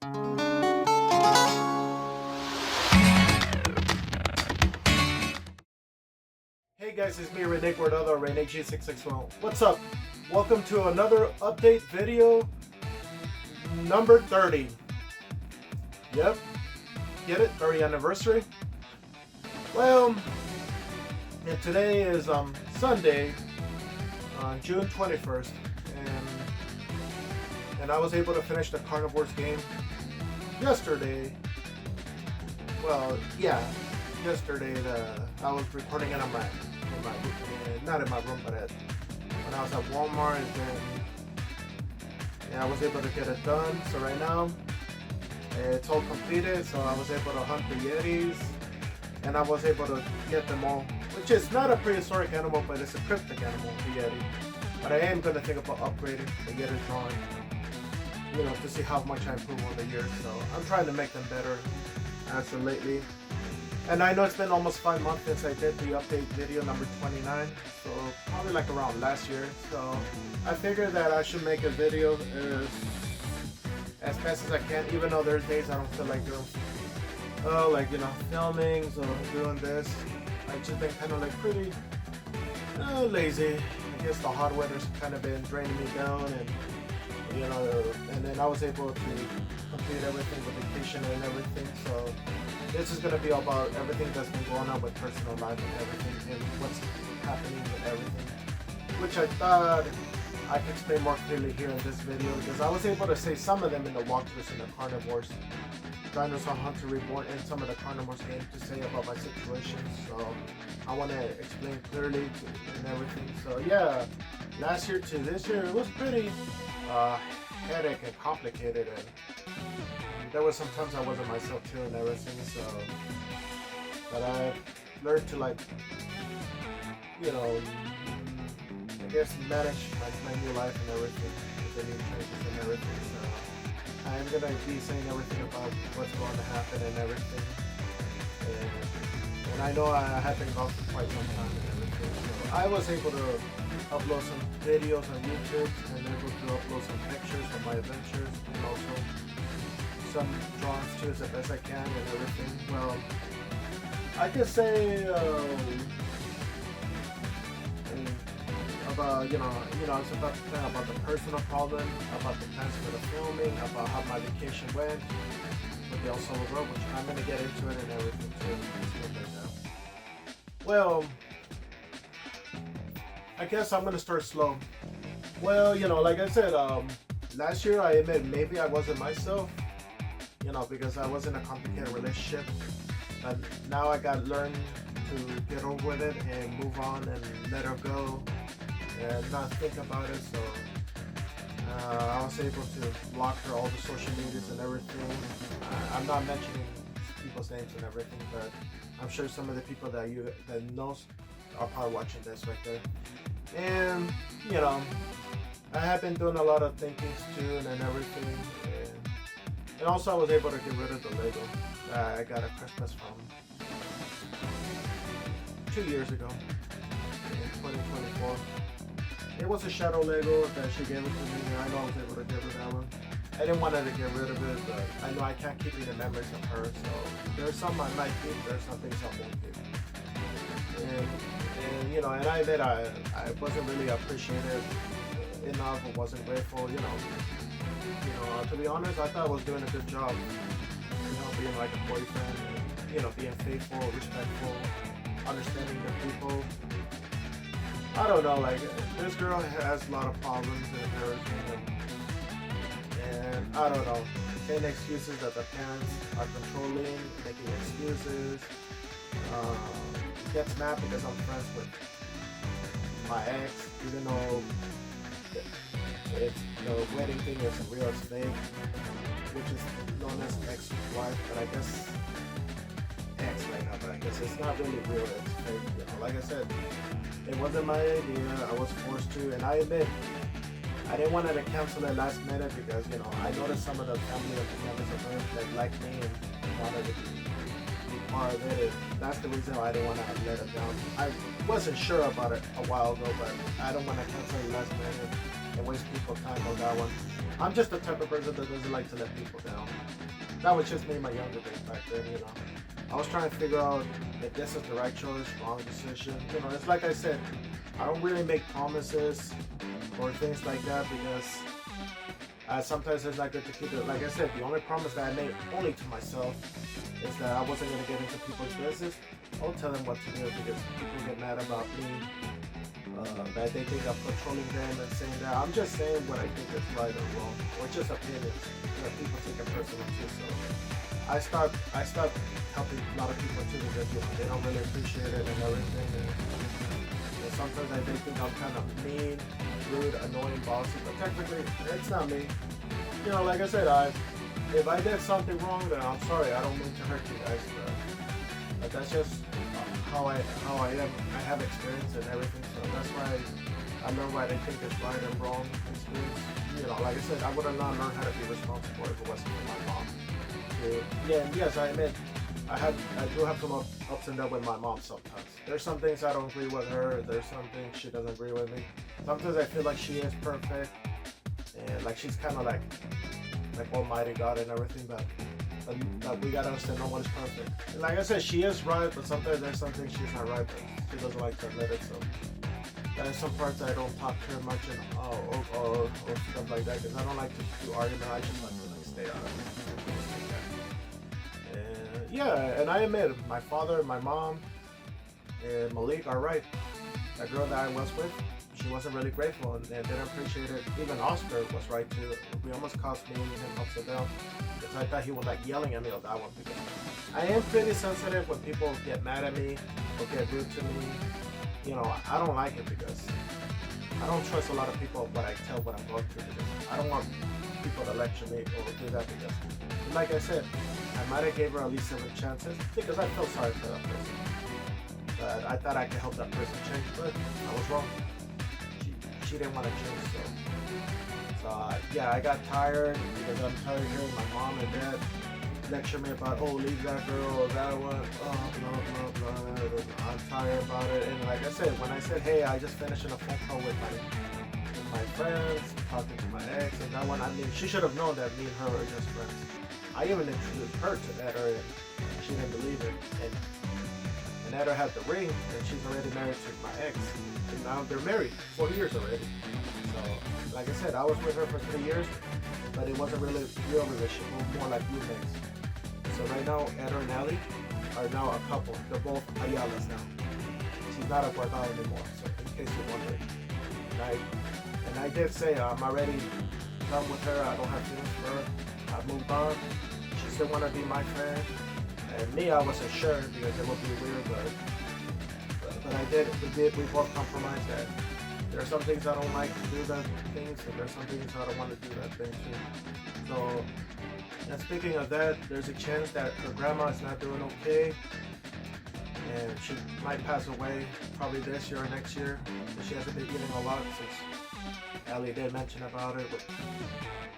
Hey guys, it's me, reneg661. What's up? Welcome to another update video, number 30. Yep, get it? 30th anniversary. Well, and today is Sunday, June 21st, and I was able to finish the Carnivores game yesterday. Well, yeah, yesterday I was recording it on not in my room, but when I was at Walmart, and then I was able to get it done. So right now it's all completed. So I was able to hunt the Yetis, and I was able to get them all, which is not a prehistoric animal, but it's a cryptic animal, the Yeti. But I am going to think about upgrading the Yeti drawing, to see how much I improve over the years. So I'm trying to make them better as of lately. And I know it's been almost 5 months since I did the update video number 29, so probably like around last year. So I figured that I should make a video as fast as I can, even though there's days I don't feel like doing, filming or doing this. I've just been kind of like pretty lazy. I guess the hot weather's kind of been draining me down, and then I was able to complete everything, the vacation and everything. So this is going to be about everything that's been going on with personal life and everything, and what's happening with everything, which I thought I could explain more clearly here in this video, because I was able to say some of them in the walkthroughs in the Carnivores, Dinosaur Hunter Reborn, and some of the Carnivores games to say about my situation. So I want to explain clearly and everything. So yeah, last year to this year, it was pretty headache and complicated, and there were some times I wasn't myself too and everything, but I learned to I guess manage my new life and everything, the new changes and everything. So I'm gonna be saying everything about what's going to happen and everything, and I know I have been gone for quite some time and everything. So I was able to upload some videos on YouTube and able to upload some pictures of my adventures, and also some drawings too, as best I can and everything. Well, I could say about I was about to tell about the personal problem, about the plans for the filming, about how my vacation went with the El Salvador, which I'm gonna get into it and everything too. Well, I guess I'm gonna start slow. Well, like I said, last year I admit maybe I wasn't myself. Because I was in a complicated relationship, but now I got to learn to get over with it and move on and let her go and not think about it. So I was able to block her all the social medias and everything. I'm not mentioning people's names and everything, but I'm sure some of the people that knows are probably watching this right there. And I have been doing a lot of thinking too and everything. And also I was able to get rid of the Lego that I got at Christmas from 2 years ago, in 2024. It was a shadow Lego that she gave it to me, and I know I was able to get rid of that one. I didn't want her to get rid of it, but I know I can't keep any memories of her, so there's some I might keep, there's some things I won't keep. And I admit I wasn't really appreciated enough, or wasn't grateful, to be honest, I thought I was doing a good job, being like a boyfriend, and, being faithful, respectful, understanding the people. I don't know, this girl has a lot of problems and everything, and I don't know, saying excuses that the parents are controlling, making excuses, gets mad because I'm friends with my ex, even though the wedding thing is real, it's fake, which is known as ex-wife, but I guess ex right now, but I guess it's not really real, it's fake. Like I said, it wasn't my idea, I was forced to, and I admit, I didn't want to cancel it last minute because, I noticed some of the family members of hers that liked me and wanted to be part of it, and that's the reason why I didn't want to let it down. I wasn't sure about it a while ago, but I don't want to cancel it last minute and waste people's time on that one. I'm just the type of person that doesn't like to let people down. That was just me in my younger days back then, you know. I was trying to figure out if this is the right choice, wrong decision. You know, it's like I said, I don't really make promises or things like that because sometimes it's not good to keep it. Like I said, the only promise that I made only to myself is that I wasn't going to get into people's business. I'll tell them what to do because people get mad about me, that they think I'm controlling them and saying that. I'm just saying what I think is right or wrong, or just opinions. You know, people take it personal too. So I stopped helping a lot of people too because they don't really appreciate it and everything. And sometimes they think I'm kind of mean, rude, annoying, bossy, but technically it's not me. You know, like I said, if I did something wrong, then I'm sorry. I don't mean to hurt you guys, but that's just how I am. I have experience and everything, so that's why I know what I think is right and wrong. Experience. You know, like I said, I would have not learned how to be responsible if it wasn't for my mom. Yeah, and yes, I admit I do have some ups and downs with my mom sometimes. There's some things I don't agree with her. There's some things she doesn't agree with me. Sometimes I feel like she is perfect and like she's kind of like Almighty God and everything, but we gotta understand no one is perfect. And like I said, she is right, but sometimes there's something she's not right, but she doesn't like to admit it. So there's some parts I don't talk to her much and or stuff like that because I don't like to do argument. I just like to stay out of it. And yeah, and I admit my father, my mom, and Malik are right. That girl that I was with, she wasn't really grateful and didn't appreciate it. Even Oscar was right too. We almost cost me and him ups and downs because I thought he was like yelling at me on that one because I am pretty sensitive when people get mad at me or get rude to me. You know, I don't like it because I don't trust a lot of people what I tell what I'm going through because I don't want people to lecture me or do that because, like I said, I might have gave her at least 7 chances because I felt sorry for that person. But I thought I could help that person change, but I was wrong. She didn't want to change, so yeah, I got tired because I'm tired of hearing my mom and dad lecture me about, oh, leave that girl or that one, oh, blah, blah, blah. I'm tired about it. And like I said, when I said, hey, I just finished in a phone call with my friends, talking to my ex, and that one, I mean, she should have known that me and her are just friends. I even introduced her to Eder, and she didn't believe it. And Eder had the ring, and she's already married to my ex. And now they're married, 4 years already. So, like I said, I was with her for 3 years, but it wasn't really a real relationship, more like roommates. So right now, Eder and Ali are now a couple. They're both Ayalas now. She's not a Guardado anymore, so in case you're wondering. And I did say I'm already done with her. I don't have feelings for her. I moved on. She still want to be my friend. And me, I wasn't sure because it would be weird, but we both compromised that there are some things I don't like to do that things, and there's some things I don't want to do that thing too. So, and speaking of that, there's a chance that her grandma is not doing okay, and she might pass away probably this year or next year. She hasn't been eating a lot since Ali did mention about it. But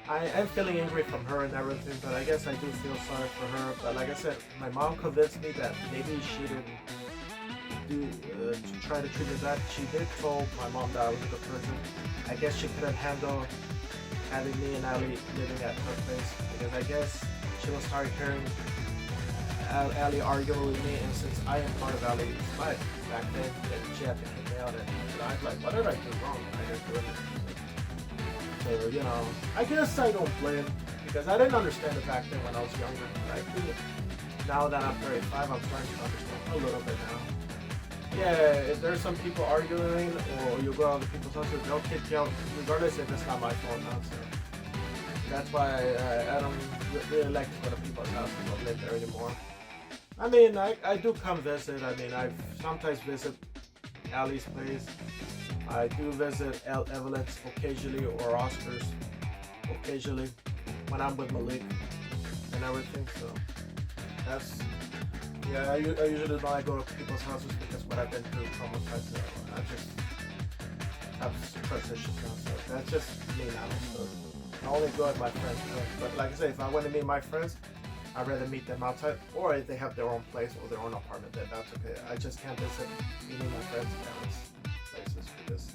I am feeling angry from her and everything, but I guess I do feel sorry for her. But like I said, my mom convinced me that maybe she didn't to try to treat me bad. She did tell my mom that I was a good person. I guess she couldn't handle having me and Ali living at her place because I guess she was tired of hearing Ali arguing with me, and since I am part of Ali's life back then, she had to kick me out, and I was like, what did I do wrong? I didn't do anything. So, you know, I guess I don't blame because I didn't understand it back then when I was younger. But I think now that I'm 35, I'm starting to understand a little bit now. Yeah, if there's some people arguing or you go out to people's houses, they'll kick you out regardless if it's not my fault now. So that's why I don't really like to go to people's houses. I don't live there anymore. I mean, I do come visit. I mean, I sometimes visit Ali's place. I do visit Evelyn's occasionally or Oscar's occasionally when I'm with Malik and everything. So that's, yeah, I usually don't like go to people's houses because what I've been through traumatized. I just have trust issues now. So that's just me now. So I only go with my friends. But like I say, if I want to meet my friends, I'd rather meet them outside, or if they have their own place or their own apartment, then that's okay. I just can't visit any of my friends' parents' places because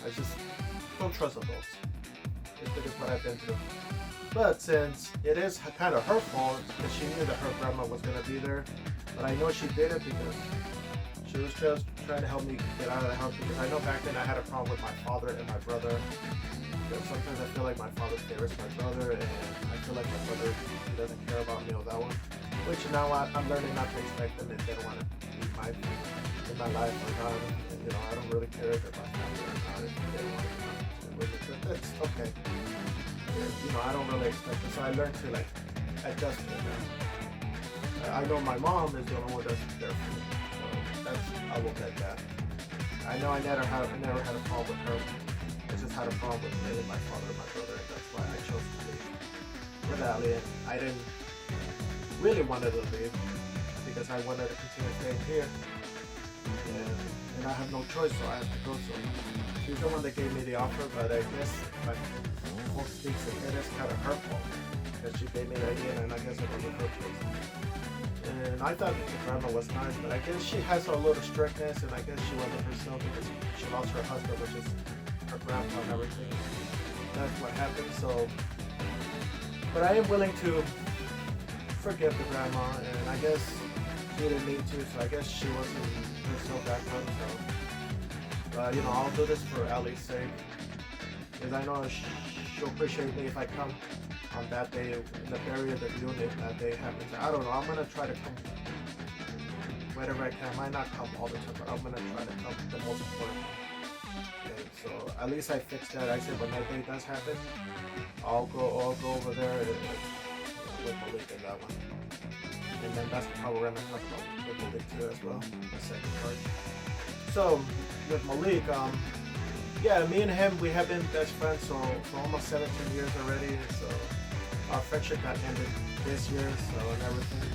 I just don't trust adults. It is what I've been through. But since it is kind of her fault, because she knew that her grandma was going to be there, but I know she did it because she was just trying to help me get out of the house, because I know back then I had a problem with my father and my brother. Because sometimes I feel like my father favors my brother, and I feel like my brother, he doesn't care about me or that one. Which now I'm learning not to expect them if they don't want to be in my life or not. And, you know, I don't really care if they're my family or not, if they don't want to come with me. But that's okay. You know, I don't really expect it. So I learned to like adjust to it now. I know my mom is the only one that's there for me. So that's, I will get that. I know I never had a problem with her. I just had a problem with me, my father and my brother, and that's why I chose to leave with Ali. And I didn't really want to leave because I wanted to continue staying here. And I have no choice, so I have to go. So she's the one that gave me the offer, but I guess like most speaks it is kind of her fault because she gave me the idea, and I guess it wasn't her choice. And I thought the grandma was nice, but I guess she has a little strictness, and I guess she wasn't herself because she lost her husband, which is her grandpa and everything. That's what happened. So, but I am willing to forgive the grandma, and I guess she didn't need to, so I guess she wasn't herself back then. So, but you know, I'll do this for Ali's sake, because I know she'll appreciate me if I come on that day in the burial of the unit. If that day happens, I don't know. I'm gonna try to come whenever I can. I might not come all the time, but I'm gonna try to come the most important time. Okay, so at least I fixed that. I said when that day does happen, I'll go over there with Malik in that one. And then that's how we're gonna talk about with Malik too as well, the second part. So with Malik, yeah, me and him, we have been best friends for almost 17 years already. So our friendship got ended this year, so and everything.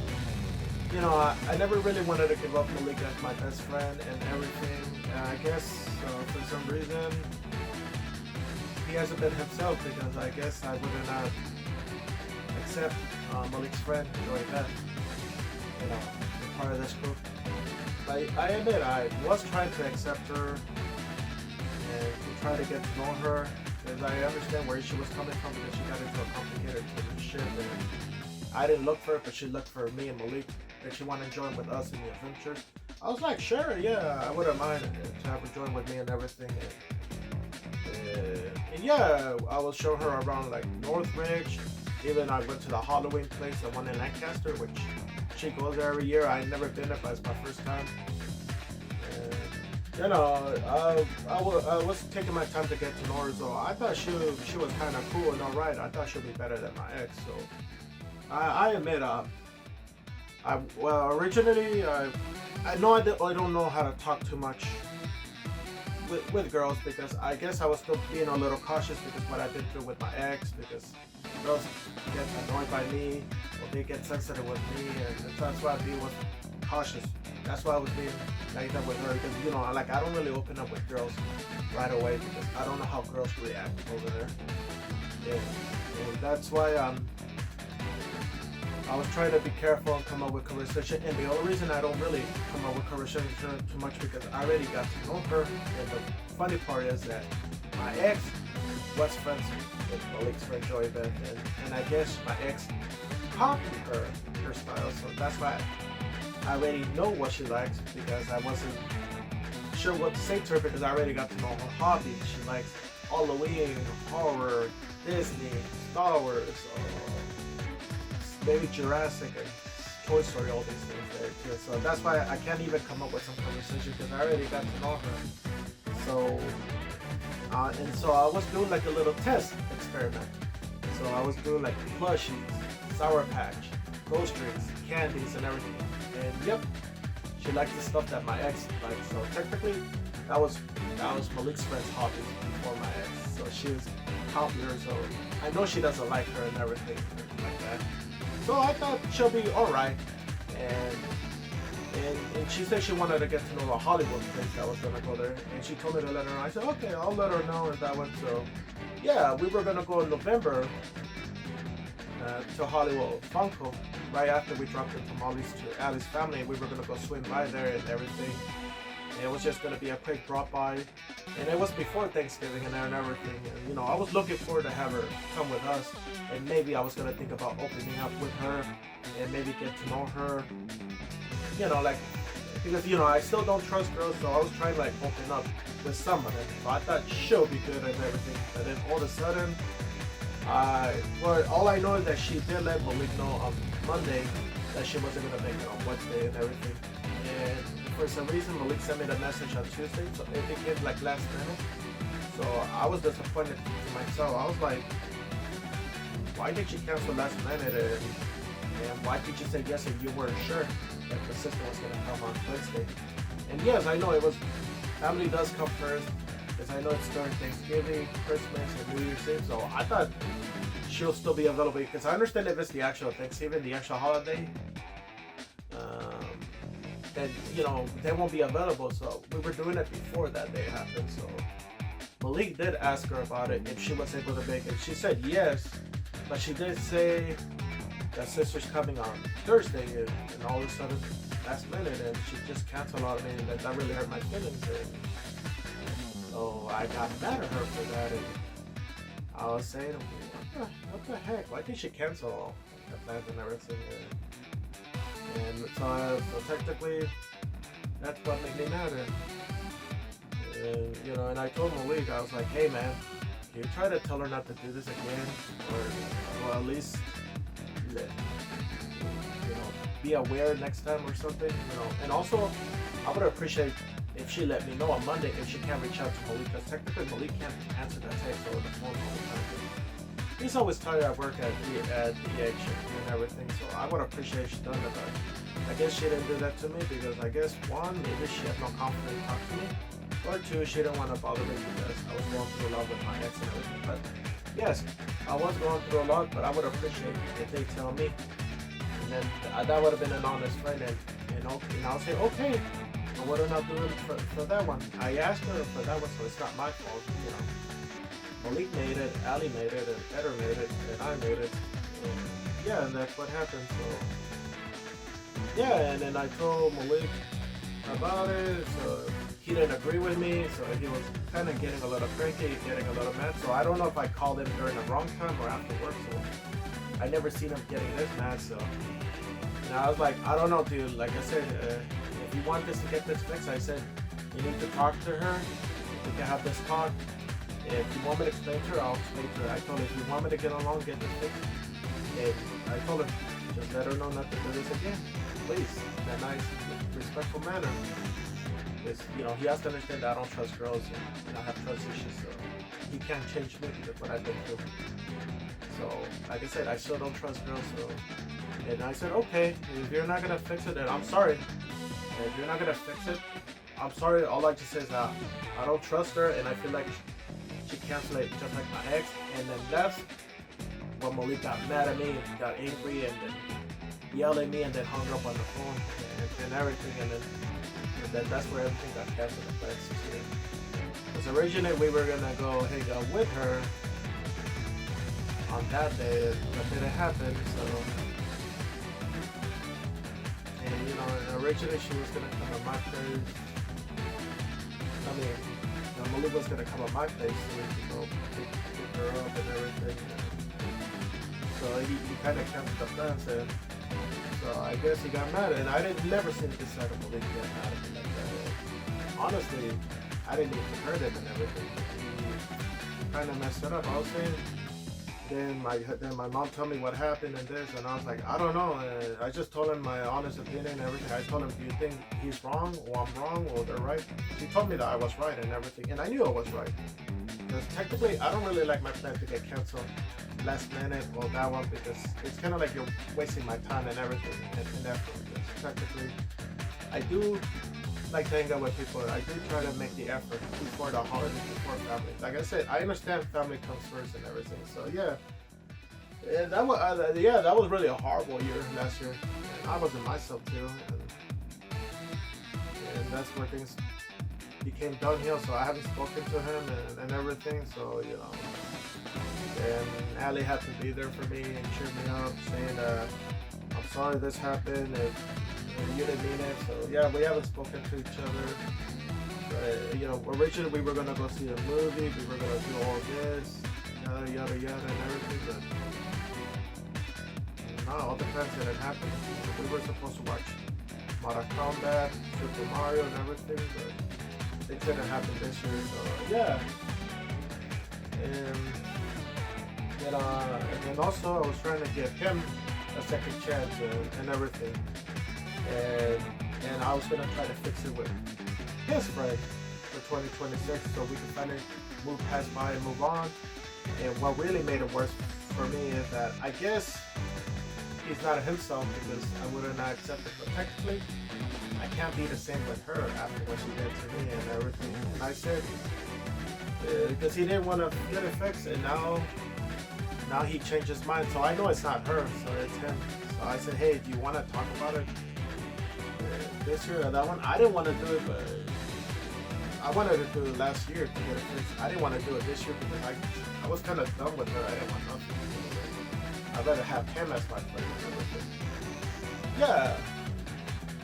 You know, I never really wanted to give up Malik as my best friend and everything. I guess for some reason he hasn't been himself, because I guess I would not accept Malik's friend, Joy Beth, you know, part of this group. I admit I was trying to accept her and to try to get to know her, because I understand where she was coming from, because she got into a complicated relationship and I didn't look for her, but she looked for me and Malik, that she wanted to join with us in the adventures. I was like, sure, yeah, I wouldn't mind to have her join with me and everything. And yeah, I will show her around like Northridge. Even I went to the Halloween place, the one in Lancaster, which she goes there every year. I've never been there, but it's my first time. And, you know, I was taking my time to get to know her, so I thought she was kind of cool and alright. I thought she'd be better than my ex, so I admit, well, originally, I know I don't know how to talk too much with girls, because I guess I was still being a little cautious because what I've been through with my ex, because girls get annoyed by me or they get sensitive with me, and that's why I was cautious. That's why I was being like that with her, because you know, like I don't really open up with girls right away because I don't know how girls react over there. And that's why I was trying to be careful and come up with conversation, and the only reason I don't really come up with conversation too much because I already got to know her. And the funny part is that my ex was friends with Malik's friend Joy Beth, and I guess my ex copied her style, so that's why I already know what she likes, because I wasn't sure what to say to her because I already got to know her hobbies. She likes Halloween, horror, Disney, Star Wars, maybe Jurassic and Toy Story, all these things there too. So that's why I can't even come up with some conversation because I already got to know her. So, and so I was doing like a little test experiment. So I was doing like plushies, Sour Patch, Ghost Drinks, candies and everything. And yep, she liked the stuff that my ex liked. So technically, that was Malik's friend's hobby before my ex. So she was copying her. So I know she doesn't like her and everything like that. So I thought she'll be alright, and she said she wanted to get to know a Hollywood place that was gonna go there, and she told me to let her know. I said okay, I'll let her know, and that one. So yeah, we were gonna go in November to Hollywood Funko right after we dropped the tamales to Ali's family. We were gonna go swing by there and everything, It was just gonna be a quick drop by, and it was before Thanksgiving and everything. And you know, I was looking forward to have her come with us, and maybe I was gonna think about opening up with her, and maybe get to know her. You know, like because you know I still don't trust girls, so I was trying to like open up with somebody. So I thought she'll be good and everything, but then all of a sudden, all I know is that she did let Malik know on Monday that she wasn't gonna make it on Wednesday and everything. And for some reason, Malik sent me the message on Tuesday, so it became like last minute. So I was disappointed to myself. I was like, why did you cancel last minute? And why did you say yes if you weren't sure that the sister was gonna come on Wednesday? And yes, I know it was family does come first, because I know it's during Thanksgiving, Christmas, and New Year's Eve. So I thought she'll still be available because I understand if it's the actual Thanksgiving, the actual holiday. Then you know they won't be available, so we were doing it before that day happened. So Malik did ask her about it if she was able to make it. She said yes, but she did say that sister's coming on Thursday, and all of a sudden last minute, and she just canceled on me, and that really hurt my feelings. And so I got mad at her for that, and I was saying, what the heck? Why did she cancel the plans and everything? And so technically, that's what made me mad. And you know, and I told Malik, I was like, hey man, can you try to tell her not to do this again, or at least, you know, be aware next time or something, you know. And also, I would appreciate if she let me know on Monday if she can't reach out to Malik, because technically Malik can't answer that text or the phone all the time. He's always tired at work at DH and everything, so I would appreciate if she done that. But I guess she didn't do that to me because I guess one, maybe she had no confidence to talk to me, or two, she didn't want to bother me because I was going through a lot with my ex and everything. But yes, I was going through a lot, but I would appreciate if they tell me, and then that would have been an honest friend, and I'll say okay, but what am I doing for that one? I asked her for that one, so it's not my fault, you know. Malik made it, Ali made it, and Peter made it, and I made it. And yeah, and that's what happened. So yeah, and then I told Malik about it. So he didn't agree with me. So he was kind of getting a little cranky, getting a little mad. So I don't know if I called him during the wrong time or after work. So I never seen him getting this mad. So and I was like, I don't know, dude. Like I said, if you want this to get this fixed, I said you need to talk to her. We can have this talk. If you want me to explain to her, I'll explain to her. I told her, if you want me to get along, get this fixed. And I told her, just let her know not to do this again. Please, in a nice, respectful manner. Because, you know, he has to understand that I don't trust girls and I have trust issues, so he can't change me because what I've been through. So, like I said, I still don't trust girls, so. And I said, okay, if you're not going to fix it, then I'm sorry. And if you're not going to fix it, I'm sorry. All I just say is that I don't trust her, and I feel like she canceled it just like my ex, and then that's when Malik got mad at me and got angry and then yelled at me and then hung up on the phone and everything, and then that's where everything got canceled. Because originally we were gonna go hang out with her on that day, but didn't happen. So, and you know, originally she was gonna come to my place. Malik was gonna come to my place so we could go pick her up and everything. So he kind of canceled the plans, and so I guess he got mad. And I never seen this side of Malik get mad at me like that. Honestly, I didn't even hurt him and everything. He kind of messed it up. I was saying. Then my mom told me what happened and this, and I was like, I don't know. I just told him my honest opinion and everything. I told him, do you think he's wrong, or I'm wrong, or they're right? She told me that I was right and everything, and I knew I was right. Because technically, I don't really like my plan to get canceled last minute or that one, because it's kind of like you're wasting my time and everything and effort. Because technically, I do like to hang out with people. I do try to make the effort before the holidays, before family. Like I said, I understand family comes first and everything. So yeah, and that was really a horrible year last year. And I wasn't myself too, and that's where things became downhill. So I haven't spoken to him and everything. So you know, and Ali had to be there for me and cheer me up, saying, "I'm sorry this happened." And you didn't mean it, so yeah, we haven't spoken to each other. You know, originally we were gonna go see the movie. We were gonna do all this, yada yada yada, and everything. But no, all the plans didn't happen. We were supposed to watch Mortal Kombat, Super Mario, and everything, but it didn't happen this year. So yeah, and and also I was trying to give him a second chance and everything, and I was gonna try to fix it with his friend for 2026, so we can finally move past by and move on. And what really made it worse for me is that I guess he's not himself because I would not accept it. But technically, I can't be the same with her after what she did to me and everything. And I said, because he didn't want to get it fixed, and now he changed his mind. So I know it's not her, so it's him. So I said, hey, do you want to talk about it this year or that one? I didn't want to do it, but I wanted to do it last year to get it fixed. I didn't want to do it this year because I was kind of done with her. I didn't want nothing to do with it. I'd rather have him as my friend and everything. Yeah.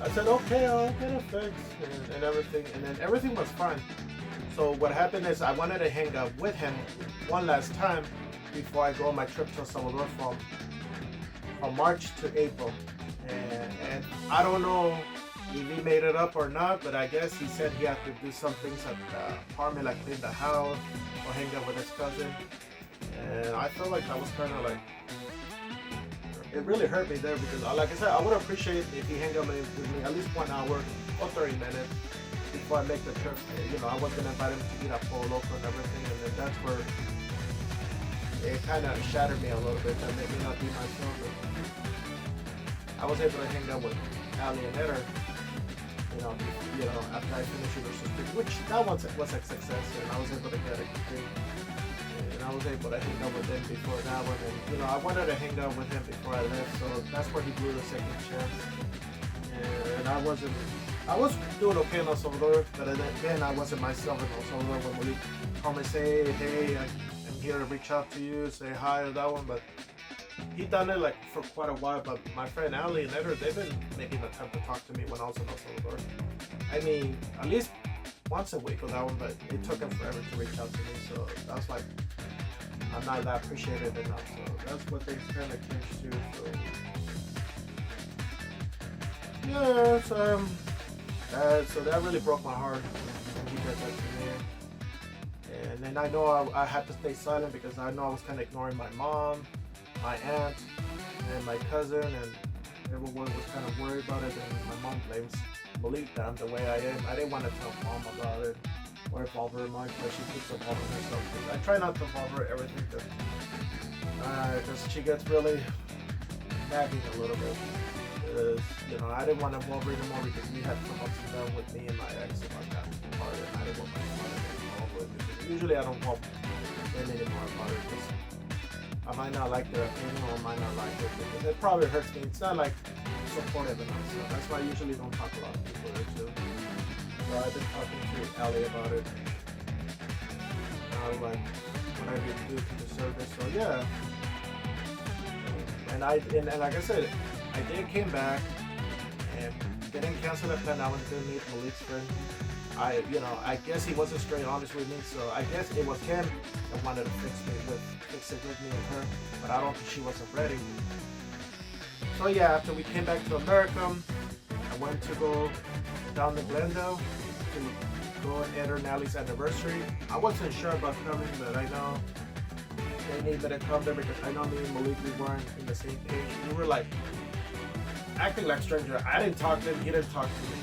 I said, okay, I'll get it fixed and everything. And then everything was fine. So what happened is I wanted to hang out with him one last time before I go on my trip to Salvador from March to April. And I don't know if he made it up or not, but I guess he said he had to do some things at the apartment, like clean the house or hang out with his cousin. And I felt like that was kind of like, it really hurt me there because, like I said, I would appreciate if he hang out with me at least 1 hour or 30 minutes before I make the trip. You know, I was gonna invite him to eat at Polo Loco and everything, and then that's where it kind of shattered me a little bit. That made me not be myself. But I was able to hang out with Ali and Eder, you know, after I finished Universal Studios, which that was a success, and I was able to get a thing. And I was able to hang out with him before that one, and you know, I wanted to hang out with him before I left, so that's where he blew the second chance. And I was doing okay in El Salvador, but then I wasn't myself in El Salvador when we call me say, hey, I'm here to reach out to you, say hi or that one, but he done it like for quite a while. But my friend Ali and Eder, they've been making an attempt to talk to me when I was in El Salvador. I mean, at least once a week on that one, but it took him forever to reach out to me, so that's like, I'm not that appreciated enough, so that's what things kind of changed to. So yeah, so that really broke my heart when he did that to me. And then I know I had to stay silent because I know I was kind of ignoring my mom, my aunt, and my cousin, and everyone was kind of worried about it. And my mom blames Malik that I'm the way I am. I didn't want to tell mom about it or involve her much, but she keeps involving herself. I try not to involve her everything because she gets really nagging a little bit. Because, you know, I didn't want to involve her anymore because we had some ups and downs with me and my ex about that part, and I didn't want my mother to get involved with it. Usually I don't involve them anymore about it because I might not like their opinion or I might not like it because it probably hurts me. It's not like supportive enough, so that's why I usually don't talk a lot to people there too. So I've been talking to Ali about it. Like what I did do to the service. So yeah. And like I said, I did came back and didn't cancel the plan. I went to meet Malik's friend. I guess he wasn't straight honest with me, so I guess it was him that wanted to fix it with me and her, but I don't think she wasn't ready. So yeah, after we came back to America, I went to go down to Glendale to go and enter Nally's anniversary. I wasn't sure about coming, but I know they needed me to come there because I know me and Malik, we weren't in the same page. We were like acting like strangers. I didn't talk to him, he didn't talk to me.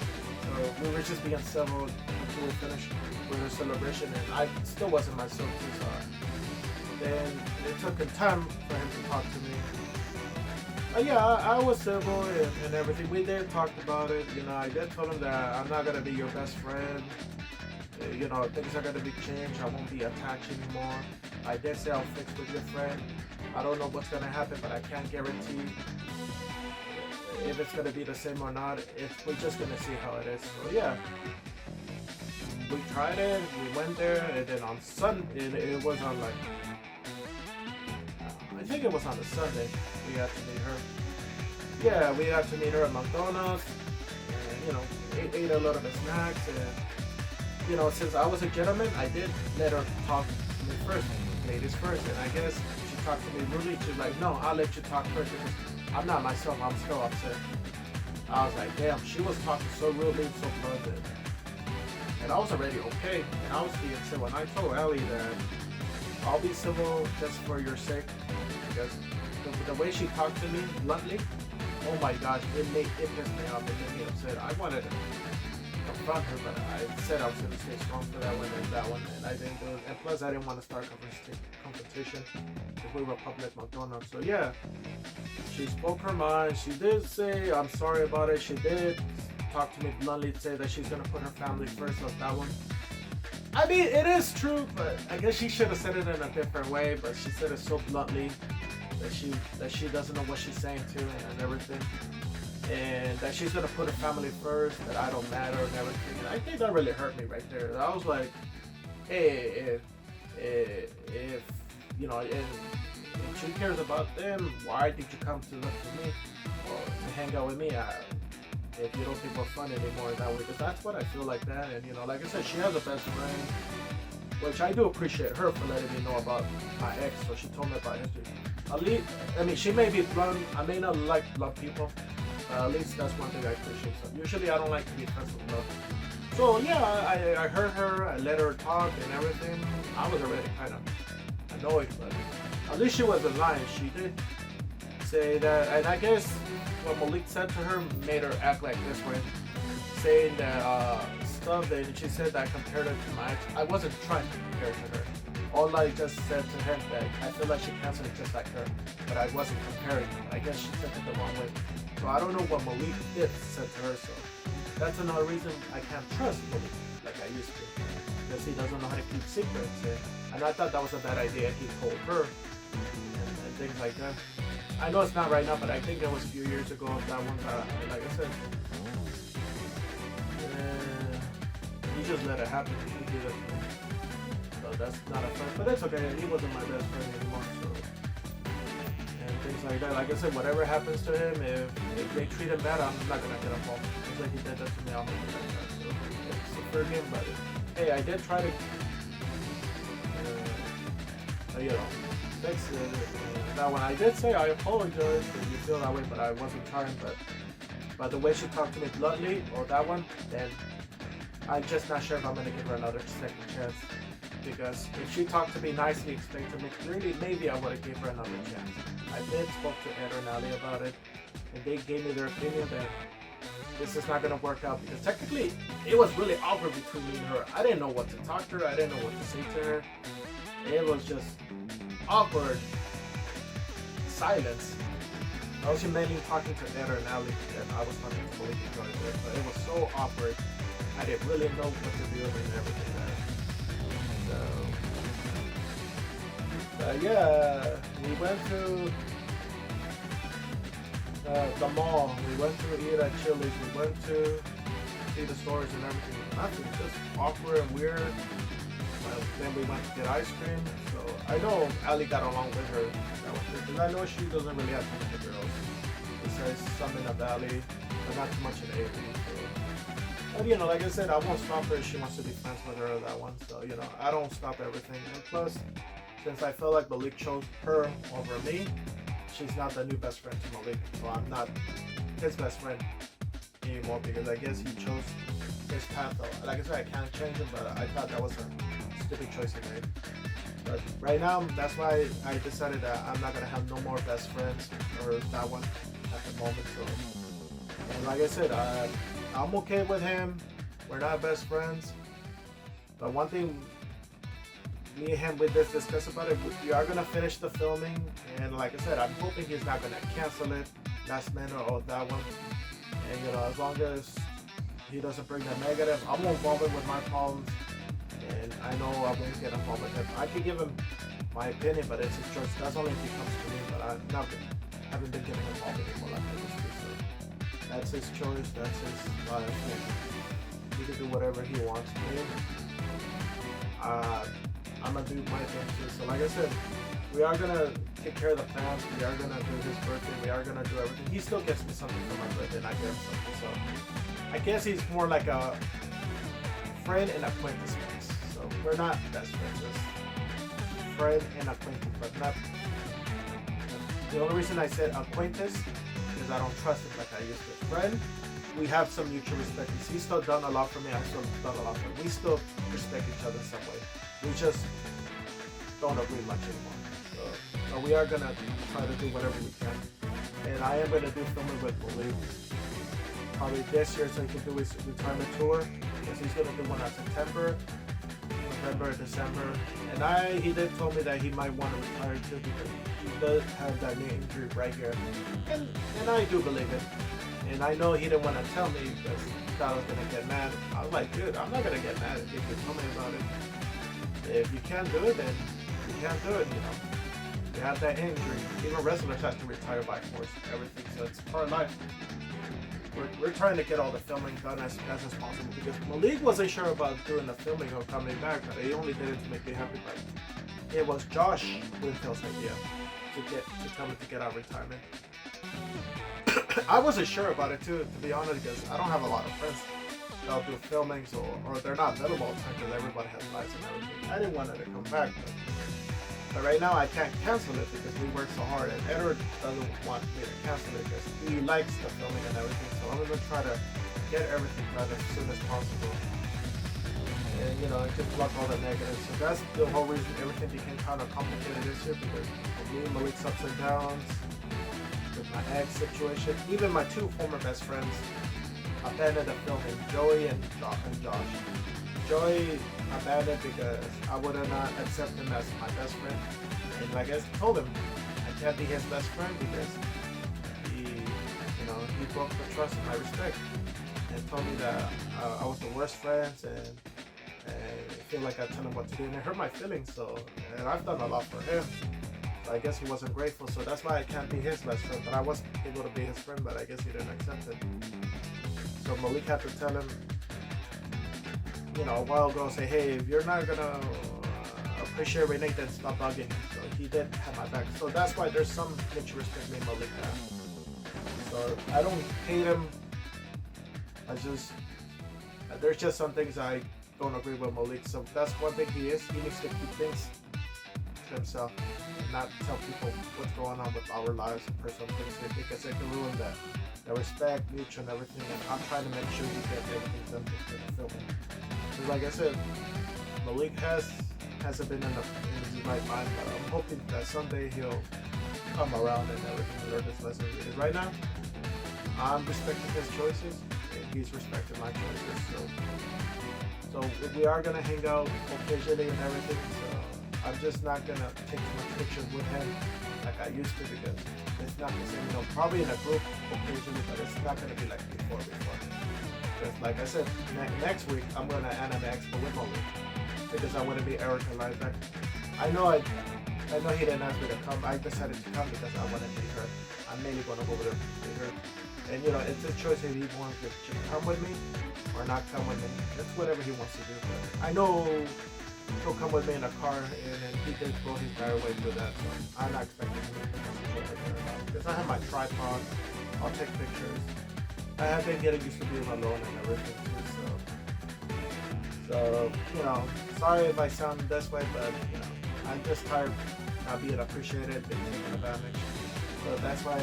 So we were just being civil until we finished with our celebration, and I still wasn't myself too, so then it took him time for him to talk to me. Yeah, I was civil and everything. We did talk about it. You know, I did tell him that I'm not gonna be your best friend. You know, things are gonna be changed. I won't be attached anymore. I did say I'll fix with your friend. I don't know what's gonna happen, but I can't guarantee if it's gonna be the same or not. We're just gonna see how it is. So yeah, we tried it. We went there, and then on Sunday, it was on like, I think it was on a Sunday. We had to meet her. Yeah, we had to meet her at McDonald's, and you know, ate a lot of the snacks, you know, since I was a gentleman, I did let her talk to me first, ladies first, and I guess she talked to me rudely. She's like, no, I'll let you talk first because I'm not myself. I'm still upset. I was like, damn, she was talking so rudely, so blunt, and I was already okay, and I was being civil. And I told Ellie that I'll be civil just for your sake, because the way she talked to me bluntly, oh my gosh, it pissed me off. It made me upset. I wanted to confront her, but I said I was going to stay strong for that one and that one, and I didn't do it. And plus, I didn't want to start competition if we were public McDonald's. So yeah, she spoke her mind. She did say, I'm sorry about it. She did talk to me bluntly to say that she's going to put her family first on that one. I mean, it is true, but I guess she should have said it in a different way, but she said it so bluntly that she doesn't know what she's saying to and everything, and that she's gonna put her family first, that I don't matter and everything. And I think that really hurt me right there. I was like, hey, if you know, if she cares about them, why did you come to look for me or to hang out with me? If you don't think we're fun anymore that way, because that's what I feel like that. And you know, like I said, she has a best friend, which I do appreciate her for letting me know about my ex. So she told me about history. At least, I mean, she may be blunt. I may not like blunt people, but at least that's one thing I appreciate. So usually I don't like to be friends with love. So yeah, I heard her. I let her talk and everything. I was already kind of annoyed, but at least she wasn't lying. She did say that, and I guess what Malik said to her made her act like this way, saying that stuff that she said that I compared her to my ex. I wasn't trying to compare to her. All I just said to him that I feel like she canceled it just like her, but I wasn't comparing. I guess she said it the wrong way. So I don't know what Malik did said to her. So that's another reason I can't trust Malik like I used to, because he doesn't know how to keep secrets. And I thought that was a bad idea. He told her and things like that. I know it's not right now, but I think it was a few years ago. That one, like I said, he just let it happen. He did it. So that's not a friend, but it's okay. He wasn't my best friend anymore. So, and things like that. Like I said, whatever happens to him, if they treat him bad, I'm not gonna get involved. Just like he did that to me, I'll make it like that. So it's for him, but hey, I did try to, you know, fix it. That one, I did say I apologize if you feel that way, but I wasn't trying. But the way she talked to me bluntly, or that one, then I'm just not sure if I'm gonna give her another second chance. Because if she talked to me nicely, explained to me clearly, maybe I would have given her another chance. I did spoke to Ed and Ali about it, and they gave me their opinion that this is not gonna work out, because technically it was really awkward between me and her. I didn't know what to talk to her. I didn't know what to say to her. It was just awkward silence. I was mainly talking to Ed and Ali, and I was talking to Malik, but it was so awkward. I didn't really know what to do and everything. So, yeah, we went to the mall. We went to eat at Chili's. We went to see the stores and everything. Nothing, just awkward and weird. Then we went to get ice cream. So I know Ali got along with her. Because I know she doesn't really have too many girls. Besides some in the valley, but not too much in the 80s. So. But you know, like I said, I won't stop her if she wants to be friends with her or that one. So, you know, I don't stop everything. And plus, since I feel like Malik chose her over me, she's not the new best friend to Malik. So I'm not his best friend anymore, because I guess he chose his path. Like I said, I can't change him, but I thought that was a stupid choice he made. But right now, that's why I decided that I'm not going to have no more best friends or that one at the moment. So, and like I said, I'm okay with him. We're not best friends. But one thing, me and him, we did discuss about it. We are going to finish the filming. And like I said, I'm hoping he's not going to cancel it last minute or that one. And you know, as long as he doesn't bring the negative, I won't involve him with my problems. And I know I won't get involved with him. I could give him my opinion, but it's his choice. That's only if he comes to me. But I haven't been getting involved anymore like this. So that's his choice. That's his life. He can do whatever he wants to do. I'm gonna do my thing too. So like I said, we are gonna take care of the plans. We are gonna do his birthday. We are gonna do everything. He still gets me something for my birthday, and I get him something. So I guess he's more like a friend and acquaintance base. So we're not best friends, just friend and acquaintance, but not. The only reason I said acquaintance is I don't trust him like I used to. Friend, we have some mutual respect. He's still done a lot for me. I've still done a lot for him. We still respect each other in some way. We just don't agree much anymore. So we are gonna try to do whatever we can. And I am gonna do filming with Malik probably this year, so he can do his retirement tour. Because he's gonna do one in September, November, December. And he did tell me that he might want to retire too because he does have that knee injury right here. And I do believe it. And I know he didn't want to tell me because he thought I was gonna get mad. I was like, dude, I'm not gonna get mad if you tell me about it. If you can't do it, then you can't do it, you know. You have that injury. Even wrestlers have to retire by force, everything. So it's part of life. We're trying to get all the filming done as possible because Malik wasn't sure about doing the filming or coming back, but he only did it to make me happy. But it was Josh Winfield's idea to come and to get out of retirement. I wasn't sure about it too, to be honest, because I don't have a lot of friends that'll do filmings or they're not available all the time because everybody has lives and everything. I didn't want it to come back, but right now I can't cancel it because we work so hard, and Edward doesn't want me to cancel it because he likes the filming and everything. So I'm gonna try to get everything done as soon as possible, and you know, just block all the negatives. So that's the whole reason everything became kind of complicated this year because of me and Malik's ups and downs with my ex situation. Even my two former best friends abandoned the filming, Joey and Josh. Joey abandoned because I would not accept him as my best friend, and like I told him, I can't be his best friend because he broke the trust and my respect, and told me that I was the worst friends, and I feel like I tell him what to do, and it hurt my feelings. So, and I've done a lot for him. So I guess he wasn't grateful, so that's why I can't be his best friend. But I was able to be his friend, but I guess he didn't accept it. So Malik had to tell him, you know, a while ago, say, hey, if you're not gonna appreciate Reneg, then stop bugging him. So he did have my back. So that's why there's some mutual respect me and Malik have. So I don't hate him. There's just some things I don't agree with Malik. So that's one thing he needs to keep things to himself and not tell people what's going on with our lives and personal things because it can ruin that. The respect, mutual, and everything. And I'm trying to make sure he gets everything done for the filming. Because like I said, Malik hasn't been in his right mind, but I'm hoping that someday he'll come around and everything and learn his lesson. Because right now, I'm respecting his choices, and he's respecting my choices. So we are gonna hang out occasionally and everything. So I'm just not gonna take too much pictures with him like I used to because it's not the same. You know, probably in a group occasionally, but it's not gonna be like before. Because like I said, next week I'm gonna Anime Expo with Malik because I want to be Erica live back. I know he didn't ask me to come. I decided to come because I want to meet her. I'm mainly gonna go over there to meet her. And you know, it's a choice if he wants to come with me or not come with me. It's whatever he wants to do. But I know he'll come with me in a car, and he did go his entire way through that. So I'm not expecting him to come because I have my tripod. I'll take pictures. I have been getting used to being alone and everything too. So you know, sorry if I sound this way, but you know, I'm just tired of not being appreciated, being taken advantage. So that's why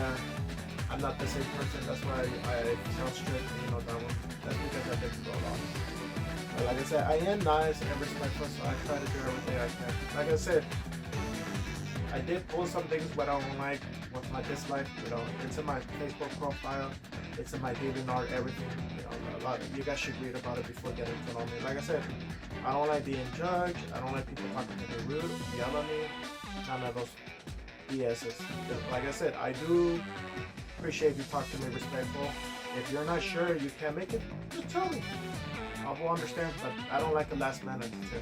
I'm not the same person. That's why I sound strict, you know, that one. That's because I've been through a lot. But like I said, I am nice and respectful, so I try to do everything I can. Like I said, I did post some things what I don't like, what's my dislike, you know, it's in my Facebook profile, it's in my dating art, everything, you know, a lot of, you guys should read about it before getting to know me. Like I said, I don't like being judged, I don't like people talking to me rude, yell at me, none of those BS's. Like I said, I do appreciate you talking to me respectful. If you're not sure you can't make it, just tell me. I will understand, but I don't like the last minute too.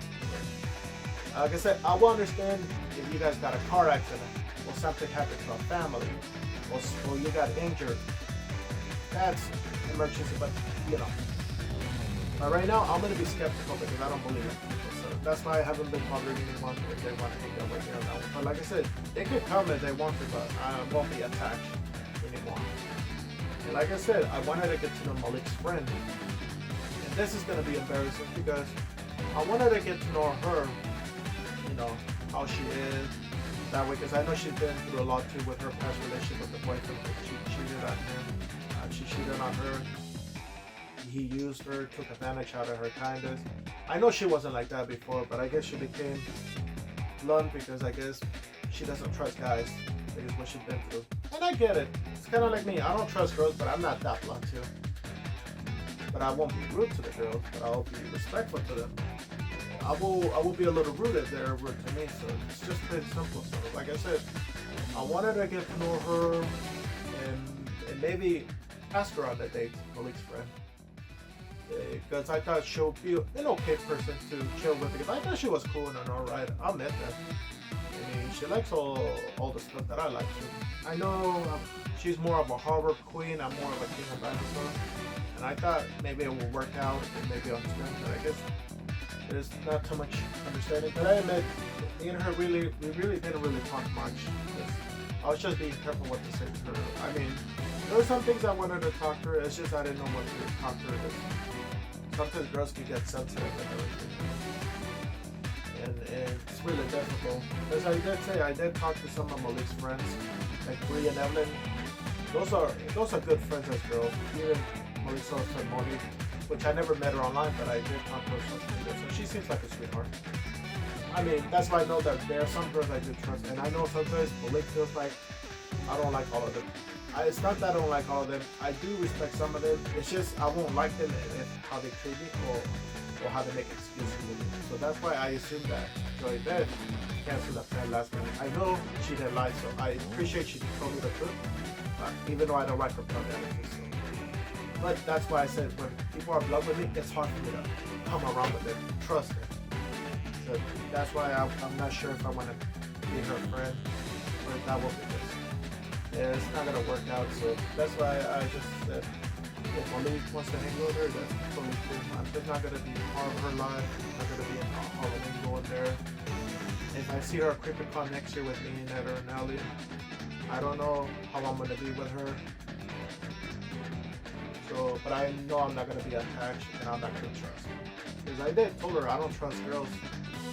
Like I said, I will understand if you guys got a car accident or something happened to a family or you got injured. That's emergency, but you know. But right now, I'm going to be skeptical because I don't believe in people. So that's why I haven't been bothering anyone if they want to hang out with me or not. But like I said, they could come if they want to, but I won't be attached anymore. And like I said, I wanted to get to know Malik's friend. And this is gonna be embarrassing because I wanted to get to know her, you know, how she is that way, because I know she's been through a lot too with her past relationship with the boyfriend. She cheated on him. She cheated on her. He used her, took advantage out of her kindness. I know she wasn't like that before, but I guess she became blunt because I guess she doesn't trust guys. Because what she's been through. And I get it. It's kind of like me. I don't trust girls, but I'm not that blunt too. But I won't be rude to the girls, but I'll be respectful to them. I will be a little rude if they're rude to me. So it's just pretty simple. So like I said, I wanted to get to know her and maybe ask her on a date, Malik's friend. Because I thought she'll be an okay person to chill with. Because I thought she was cool and alright. I'll admit that. I mean, she likes all the stuff that I like too. I know she's more of a harbor queen. I'm more of a king of dinosaur. And I thought maybe it will work out and maybe understand. But I guess there's not too much understanding. But I admit, me and her we really didn't really talk much. I was just being careful what to say to her. I mean, there were some things I wanted to talk to her. It's just I didn't know what to talk to her. Sometimes girls can get sensitive and everything. And it's really difficult. As I did say, I did talk to some of Malik's friends, like Bree and Evelyn. Those are good friends as girls. Even Malik's friend Monique, which I never met her online, but I did talk to her on social media. So she seems like a sweetheart. I mean, that's why I know that there are some girls I do trust, and I know sometimes Malik feels like I don't like all of them. It's not that I don't like all of them. I do respect some of them. It's just I won't like them if how they treat me or how they make excuses with me. So that's why I assume that Joy Beth canceled that plan last minute. I know she didn't lie, so I appreciate she told me the truth, even though I don't like her personality. So. But that's why I said when people are blunt with me, it's hard for me to come around with it. Trust it. So that's why I'm not sure if I want to be her friend or if that will be this. Yeah, it's not gonna work out. So that's why I just said. If Malik wants to hang with her, that's totally cool. I'm just not going to be part of her life. I'm not going to be in Halloween going there. If I see her at CreepyCon next year with me and Eder and Ellie, I don't know how I'm going to be with her. So, but I know I'm not going to be attached and I'm not going to trust. Because I did told her I don't trust girls,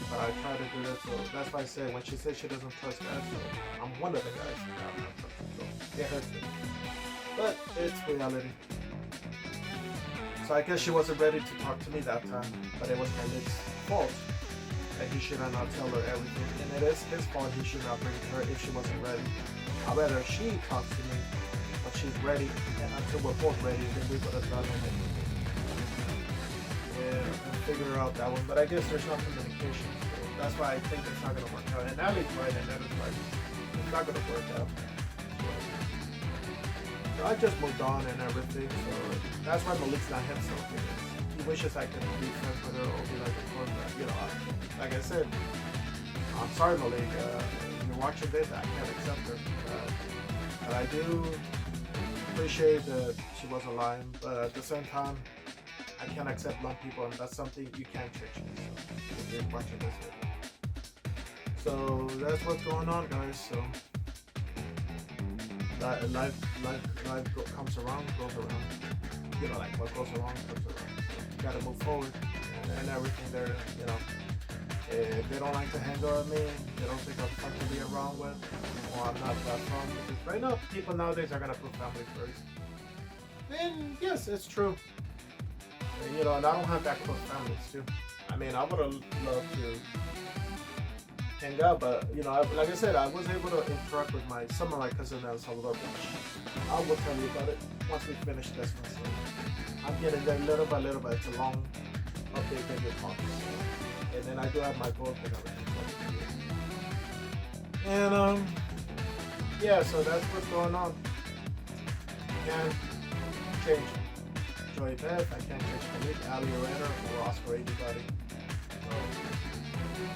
but I try to do that. So that's why I said when she said she doesn't trust guys, so I'm one of the guys that I'm not trusting. So it hurts me. But it's reality. So I guess she wasn't ready to talk to me that time, but it was Malik's fault that he should not tell her everything, and it is his fault he should not bring her if she wasn't ready. However, she talks to me, but she's ready, and until we're both ready, then we would have done it. Yeah, and figure out that one, but I guess there's no communication, so that's why I think it's not gonna work out. And Allie's right, and Evan's right. It's not gonna work out. So I just moved on and everything, so that's why Malik's not himself. He wishes I could be friends with her or be like a friend, but you know, like I said, I'm sorry Malik, you're watching this, I can't accept her. But I do appreciate that she wasn't lying, but at the same time, I can't accept blunt people, and that's something you can't change me, so if you're watching this video. So that's what's going on, guys, so. Life comes around, goes around. You know, like what goes around comes around. So you gotta move forward and everything there. You know, if they don't like to hang out with me, they don't think I'm fun to be around with, or I'm not that fun. Because right now, people nowadays are gonna put family first. And yes, it's true. And, you know, and I don't have that close families too. I mean, I would have loved to hang out, but you know, like I said, I was able to interact with some of my cousins in Salvador. I will tell you about it once we finish this one. So I'm getting there little by little, but it's a long update video talk. So, and then I do have my book and everything. And yeah, so that's what's going on. Can't change Joy Beth, I can't change Malik, Ali or Anna, or Oscar, anybody. So,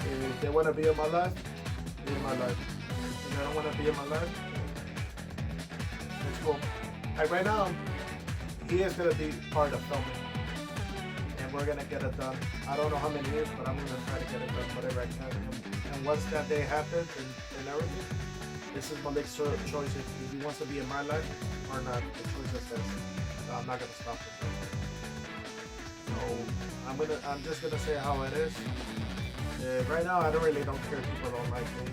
if they want to be in my life, be in my life. If they don't want to be in my life, it's cool. Like right now, he is going to be part of filming. And we're going to get it done. I don't know how many years, but I'm going to try to get it done, whatever I can. And once that day happens and everything, this is Malik's choice if he wants to be in my life or not. The choice is his. So I'm not going to stop him. So I'm just gonna say how it is. Right now, I don't care if people don't like me,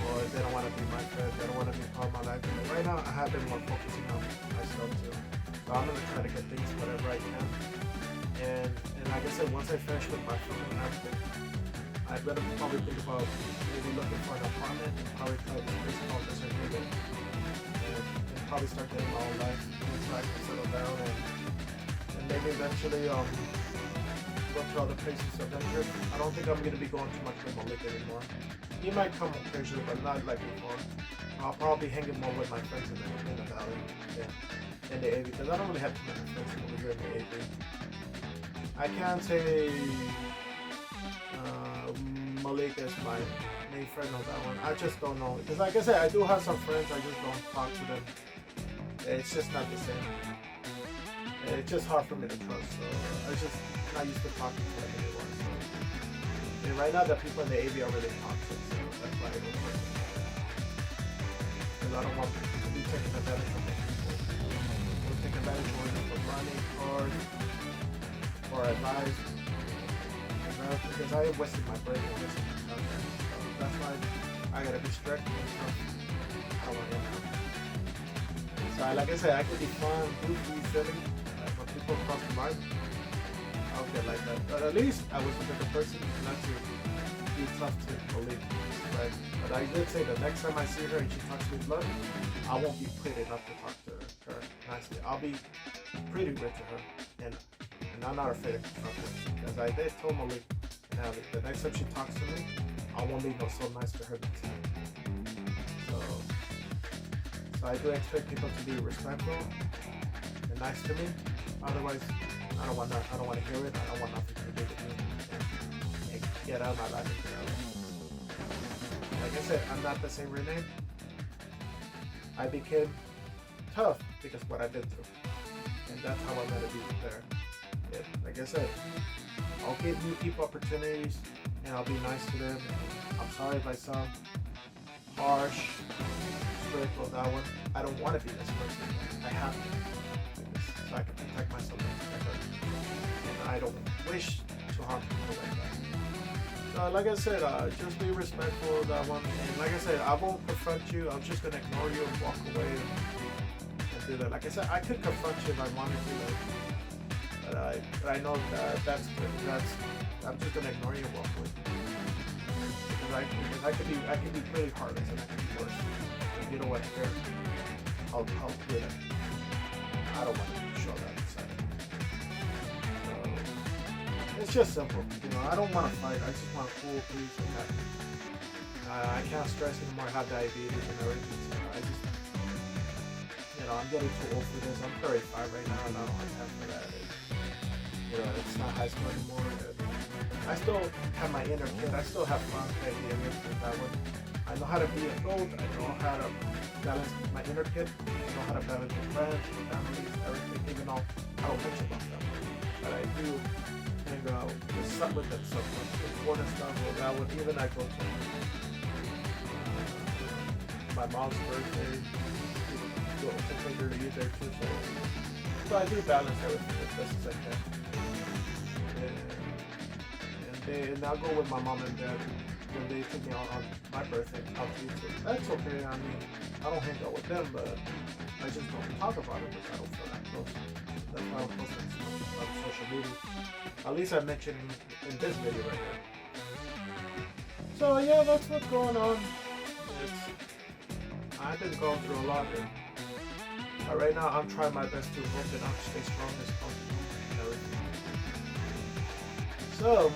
or they don't want to be my friend, they don't want to be part of my life. But right now, I have been more focusing on myself too. So I'm gonna try to get things whatever I can. And like I said, once I finish with my film and everything, I better probably think about maybe looking for an apartment and probably try this place called disagreements, and probably start getting my own life so I can settle down and maybe eventually go to other places of interest. I don't think I'm going to be going too much to Malik anymore. He might come occasionally, but not like before. I'll probably be hanging more with my friends in the valley in the AV, because I don't really have too many friends over here in the AV. I can't say Malik is my main friend on that one. I just don't know. Because like I said, I do have some friends, I just don't talk to them. It's just not the same. It's just hard for me to trust, so I just not used to talking to them anymore. So and right now the people in the AV are really toxic, so that's why I don't work with them. Because I don't want to be taking advantage of people. Or take advantage of them for money, or advice. Because I wasted my brain and wasted my time. So that's why I gotta be strict and stuff. How I am now. So like I said, I could be fun, goofy, silly. When people cross the line, I'll get like that. But at least I was a different person, not to be tough to believe. Right? But I did say that next time I see her and she talks to me blood, I won't be pretty enough to talk to her nicely. I'll be pretty rude to her, and I'm not afraid to confront her. Because I did tell Malik and Ali, the next time she talks to me, I won't be so nice to her next time. So I do expect people to be respectful and nice to me. Otherwise, I don't want to hear it. I don't want nothing to do with me. And get out of my life and get out. Like I said, I'm not the same Renee. I became tough because what I've been through, and that's how I'm gonna be there. Yeah, like I said, I'll give new people opportunities, and I'll be nice to them. I'm sorry if I sound harsh, strict on that one. I don't want to be this person. I have to, so I can protect myself and protect others. And I don't wish to harm people like that. So like I said, just be respectful of that one. And like I said, I won't confront you. I'm just gonna ignore you and walk away and do that. Like I said, I could confront you if I wanted to, but I know that's I'm just gonna ignore you and walk away. Because I could be really heartless and I could be worse. If you don't want to care, I'll do it. I don't want to show that side. So it's just simple. I don't want to fight. I just want cool, peace, and happy. I can't stress anymore. I have diabetes and everything. So I just, I'm getting too old for this. I'm 35 right now, and I don't have time for that. It's not high school anymore. I still have my inner kid. I still have fun with that one. I know how to be adult. I know how to balance my inner kid. I know how to balance with friends, with families, everything. Even though I don't mention about them, but I do hang out with them sometimes. Important stuff or that one. Even I go to my mom's birthday. Go to her to eat there too. So I do balance everything as best as I can. And I'll go with my mom and dad when they take me out on my birthday out to eat. So that's okay. I mean, I don't hang out with them, but I just don't talk about it because I don't feel that close. That's why I'm posting on social media. At least I mentioned in this video right here. So yeah, that's what's going on. I've been going through a lot here. But right now, I'm trying my best to hope and stay strong as possible and everything. So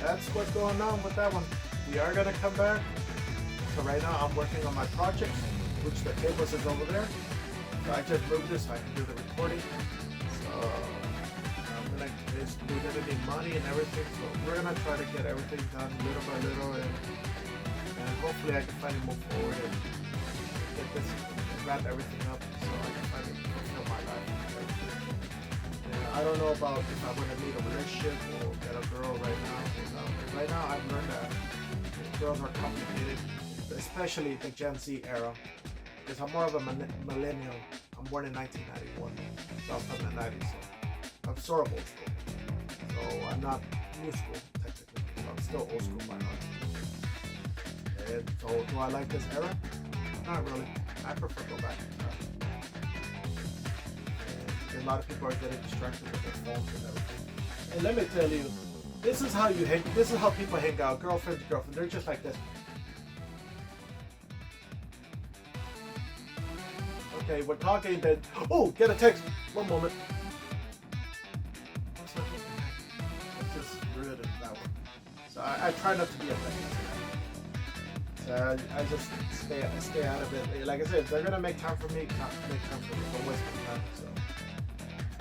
that's what's going on with that one. We are gonna come back. So right now I'm working on my projects, which the cables is over there. So I just moved this so I can do the recording. So we're gonna need money and everything. So we're gonna try to get everything done little by little, and hopefully I can finally move forward and get this and wrap everything up so I can finally fulfill my life. I don't know about if I'm gonna need a relationship or get a girl right now. Right now, I've learned that girls are complicated, especially the Gen Z era. Because I'm more of a millennial. I'm born in 1991, so I'm from the 90s. So I'm sort of old school. So I'm not new school technically. So I'm still old school by heart. And so do I like this era? Not really. I prefer go back in time. And a lot of people are getting distracted with their phones and everything. And let me tell you, this is how you hang. This is how people hang out. Girlfriend to girlfriend. They're just like this. Okay, we're talking. Then get a text. One moment. I just ruined that one. So I try not to be affected. So I just stay out of it. Like I said, if they're gonna make time for me, make time for me. Don't waste my time. So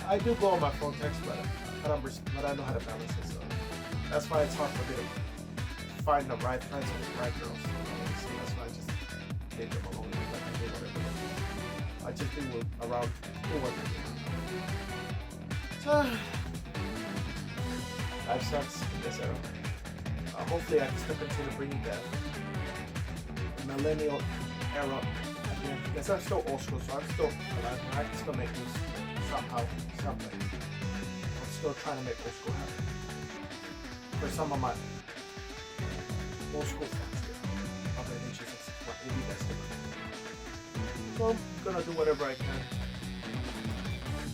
I do go on my phone text, but I know how to balance it. So that's why it's hard for me to find the right friends and the right girls. So that's why I just leave them alone. Like I do whatever. I just do around whoever. So life sucks in this era. Hopefully I can still continue bringing that millennial era again, because I'm still old school, so I'm still alive. I can still make this somehow, some way. I'm still trying to make old school happen for some of my old school fans here. Okay, so I'm gonna do whatever I can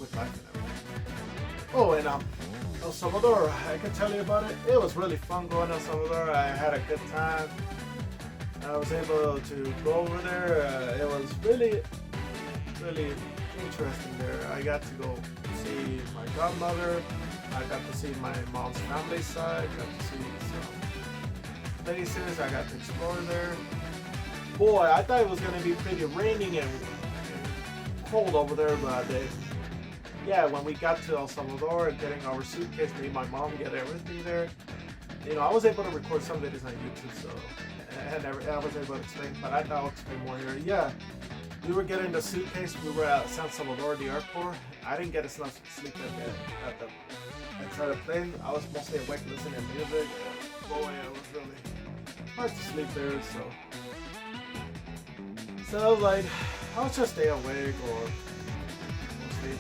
with life and everything. Oh, and El Salvador, I can tell you about it. It was really fun going to El Salvador. I had a good time. I was able to go over there. It was really, really interesting there. I got to go see my godmother. I got to see my mom's family side. Got to see some places. I got to explore there. Boy, I thought it was going to be pretty raining and cold over there, but yeah, when we got to El Salvador and getting our suitcase, me and my mom get everything there. I was able to record some videos on YouTube, so I was able to explain, but I thought I'll explain more here. Yeah, we were getting the suitcase. We were at San Salvador, the airport. I didn't get enough sleep at the plane. I was mostly awake listening to music. Boy, it was really hard to sleep there, so I was like, I'll just stay awake or sleep.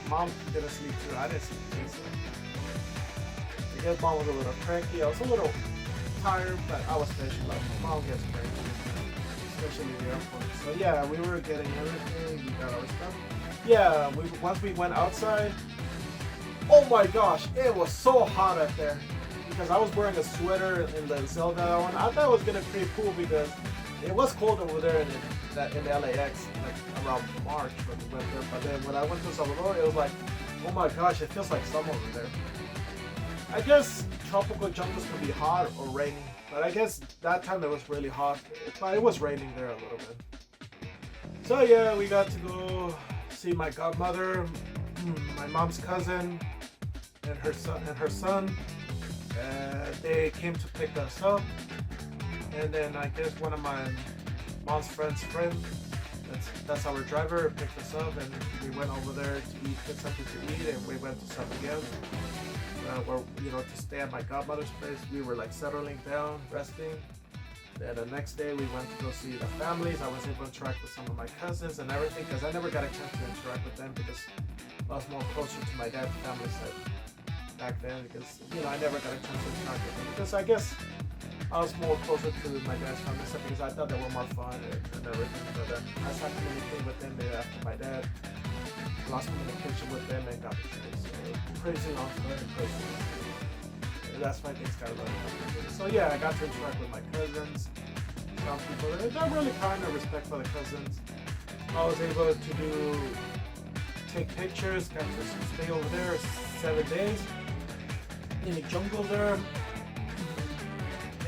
Mom didn't sleep too. I didn't sleep too, so I guess mom was a little cranky. I was a little tired, but I was patient. Like mom gets cranky, especially in the airport. So yeah, we were getting everything. We got our stuff. Yeah, once we went outside. Oh my gosh, it was so hot out there because I was wearing a sweater in the Zelda one. I thought it was gonna be pretty cool because it was cold over there in LAX, like around March when we went there. But then when I went to Salvador, it was like, oh my gosh, it feels like summer over there. I guess tropical jungles can be hot or rainy, but I guess that time it was really hot. But it was raining there a little bit. So yeah, we got to go see my godmother, my mom's cousin, and her son. They came to pick us up, and then I guess one of my mom's friend, that's our driver, picked us up, and we went over there to get something to eat, and we went to something else. To stay at my godmother's place. We were like settling down, resting. Then the next day we went to go see the families. I was able to interact with some of my cousins and everything because I never got a chance to interact with them because I was more closer to my dad's family side back then because I never got a chance to interact with them because I guess I was more closer to my dad's family side because I thought they were more fun and everything. But I started communicating with them after my dad lost communication with them and got betrayed. So crazy long story, crazy. That's why things got really complicated. So yeah, I got to interact with my cousins. Some people they're really kind and respect for the cousins. I was able to take pictures, got to stay over there 7 days in the jungle there.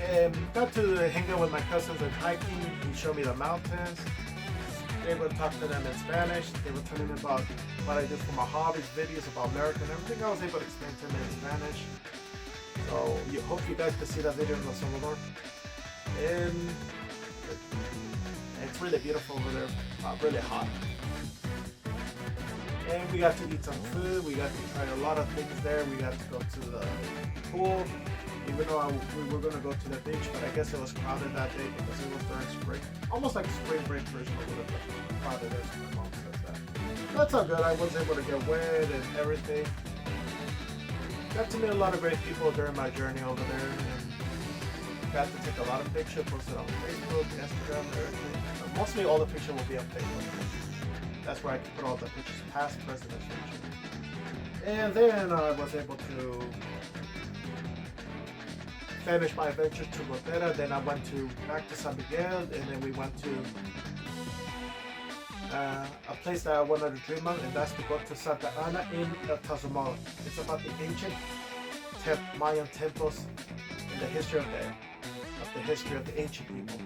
And got to hang out with my cousins and hiking. He showed me the mountains. Able to talk to them in Spanish. They were telling me about what I do for my hobbies, videos about America and everything. I was able to explain to them in Spanish. So hope you guys can see that video in El Salvador. And it's really beautiful over there, really hot. And we got to eat some food. We got to try a lot of things there. We got to go to the pool. Even though we were going to go to the beach, but I guess it was crowded that day because it was during spring. Almost like a spring break version of it, but crowded there, so my mom says that. That's all good. I was able to get wet and everything. got to meet a lot of great people during my journey over there, and got to take a lot of pictures, posted on Facebook, Instagram, and everything. Mostly all the pictures will be on Facebook. That's where I can put all the pictures, past, present, and future. And then I was able to finish my adventure to Rotera. Then I went back to San Miguel, and then we went to a place that I wanted to dream of, and that's to go to Santa Ana in El Tazumal. It's about the ancient Mayan temples and the history of the ancient people.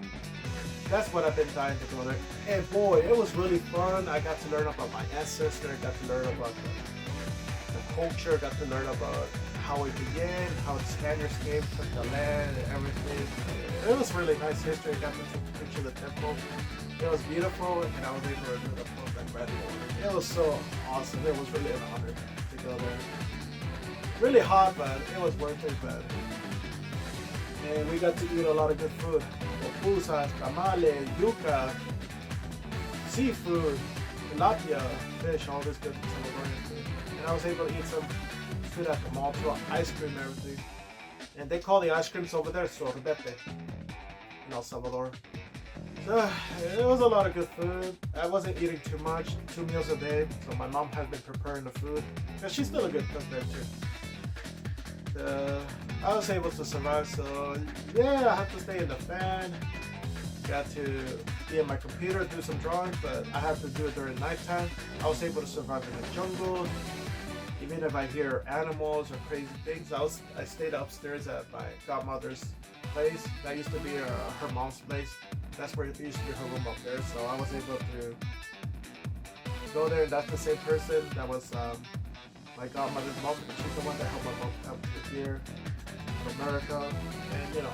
That's what I've been dying to go there. And boy, it was really fun. I got to learn about my ancestors. I got to learn about the culture. Got to learn about how it began, how the Spaniards came, took the land, and everything. It was really nice history. I got to take a picture of the temple. It was beautiful, and I was able to do the post like right away. It was so awesome. It was really an honor to go there. Really hot, but it was worth it. And we got to eat a lot of good food. Pupusas, tamales, yuca, seafood, tilapia, fish, all this good Salvadorian food. And I was able to eat some food at the mall too, ice cream and everything. And they call the ice creams over there sorbete in El Salvador. So it was a lot of good food. I wasn't eating too much, 2 meals a day. So my mom has been preparing the food. Because she's still a good cook there too. I was able to survive, so yeah, I had to stay in the fan. Got to be in my computer, do some drawings, but I had to do it during nighttime. I was able to survive in the jungle. Even if I hear animals or crazy things, I stayed upstairs at my godmother's place. That used to be her mom's place. That's where it used to be her room up there. So I was able to go there, and that's the same person that was my godmother's mom. She's the one that helped my mom come here from America. And you know,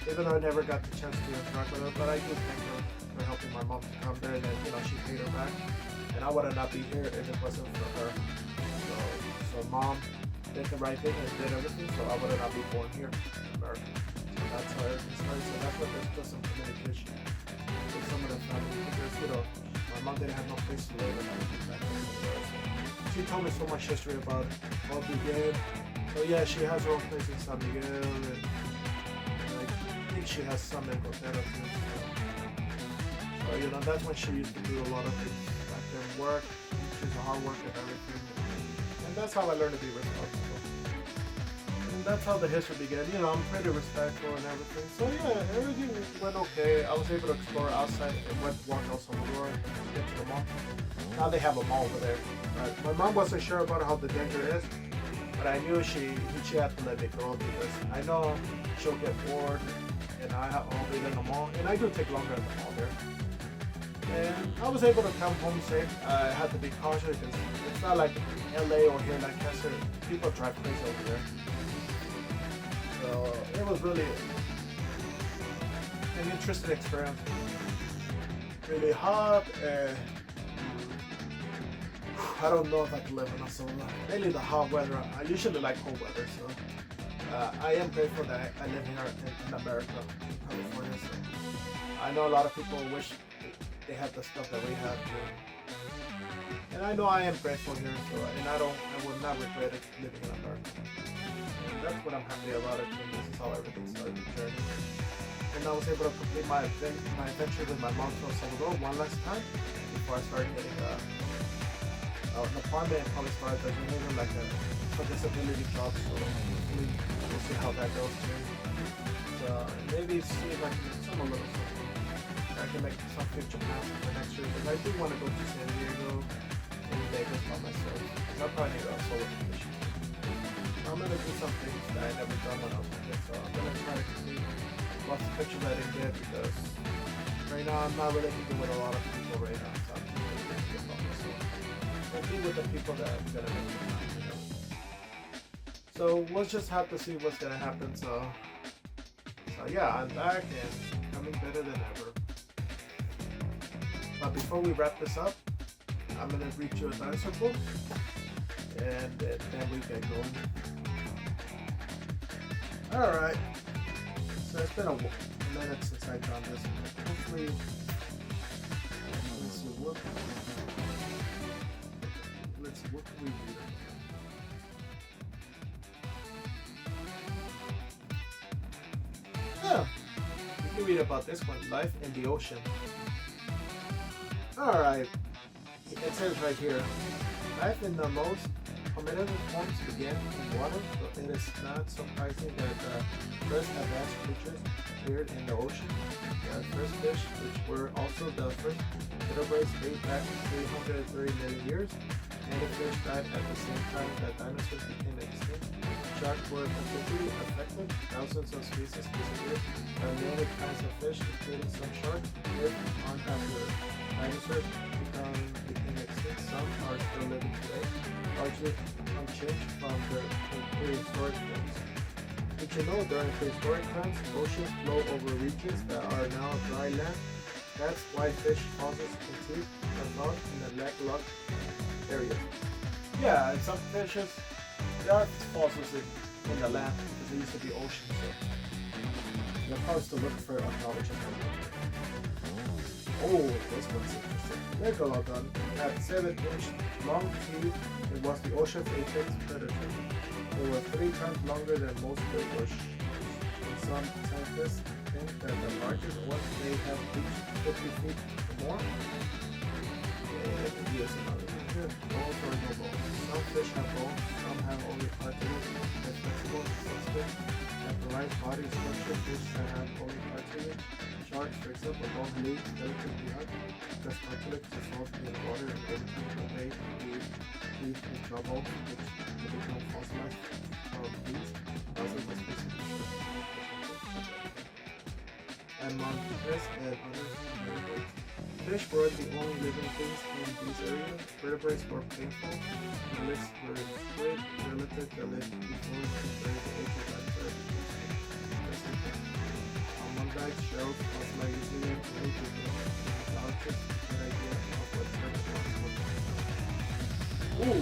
even though I never got the chance to interact with her, but I do thank her for helping my mom to come there, and then, you know, she paid her back. And I would not be here if it wasn't for her. So mom did the right thing and did everything, so I would not be born here in America. So that's how everything started. So that's why there's still some communication with some of the family, because, you know, my mom didn't have no place to live and everything back then. So she told me so much history about what began. So yeah, she has her own place in San Miguel, and I think she has some in Rotera too. So you know, that's when she used to do a lot of things back there, work. She's a hard worker and everything. And that's how I learned to be responsible. And that's how the history began. You know, I'm pretty respectful and everything. So yeah, everything went okay. I was able to explore outside and went to walk El Salvador and get to the mall. Now they have a mall over there. Right? My mom wasn't sure about how the danger is, but I knew she had to let me go, because I know she'll get bored and I'll be in the mall. And I do take longer at the mall there. And I was able to come home safe. I had to be cautious because it's not like LA or here in Lancaster. People drive crazy over there. So it was really an interesting experience. Really hot, and I don't know if I can live in Arizona. Mainly the hot weather. I usually like cold weather, so I am grateful that I live here in America, in California. So I know a lot of people wish they have the stuff that we have here. And I know I am grateful here, so I would not regret it living in America. And that's what I'm happy about it. And this is how everything started the journey. And I was able to complete my adventure with my mom to El Salvador one last time before I started getting an apartment and probably started doing like a disability job. So we'll see how that goes too. So maybe see if I can get some a little something. I can make some future plans for next year, because I do want to go to San Diego and Vegas by myself. Because I probably need a solo vacation. I'm going to do some things that I never done when I was a kid, so I'm going to try to complete lots of pictures I didn't get, because right now I'm not really hanging with a lot of people right now, so I'm just going to get about myself. And be with the people that I'm going to make the time, you know. So we'll just have to see what's going to happen. So yeah, I'm back and becoming better than ever. But before we wrap this up, I'm going to read you a dinosaur book, and then we get going. Alright, so it's been a minute since I've done this. Hopefully, let's see, what can we read? read about this one. Life in the ocean. Alright. It says right here, life in the most primitive forms began in water, so it is not surprising that the first advanced creatures appeared in the ocean. The first fish, which were also the first vertebrates, date back 330 million years. Many fish died at the same time that dinosaurs became extinct. Sharks were particularly affected. Thousands of species disappeared. Many kinds of fish, including some sharks, lived on after dinosaurs became extinct. Some are still living today, largely unchanged from the prehistoric days. Did you know during prehistoric times, oceans flow over regions that are now dry land? That's why fish fossils continue to found in the landlocked area. Yeah, and some fishes, there are fossils in the land because they used to be oceans. So they're probably still looking for archaeologists. Oh, this one's interesting. Megalodon had 7-inch long teeth. It was the ocean's apex predator. They were 3 times longer than most big fish. And some scientists think that the largest ones may have reached 50 feet or more. And here's another one here. Bones or no bones. Some fish have bones, some have only cartilage. They're flexible, sensitive, have the right body structure. Fish that have only cartilage. Sharks, for example, don't leave relatively hard because cartilage dissolves in the water and over time they leave in trouble, which will become fossilized from these. Thousands of species. And monkeys and other vertebrates. Fish were the only living things in these areas. Vertebrates were painful. Relics were squid, relative that lived before the age of dinosaurs. Ammonite shells, fossilized and many archaeologists have an idea of what type of fossils. Ooh!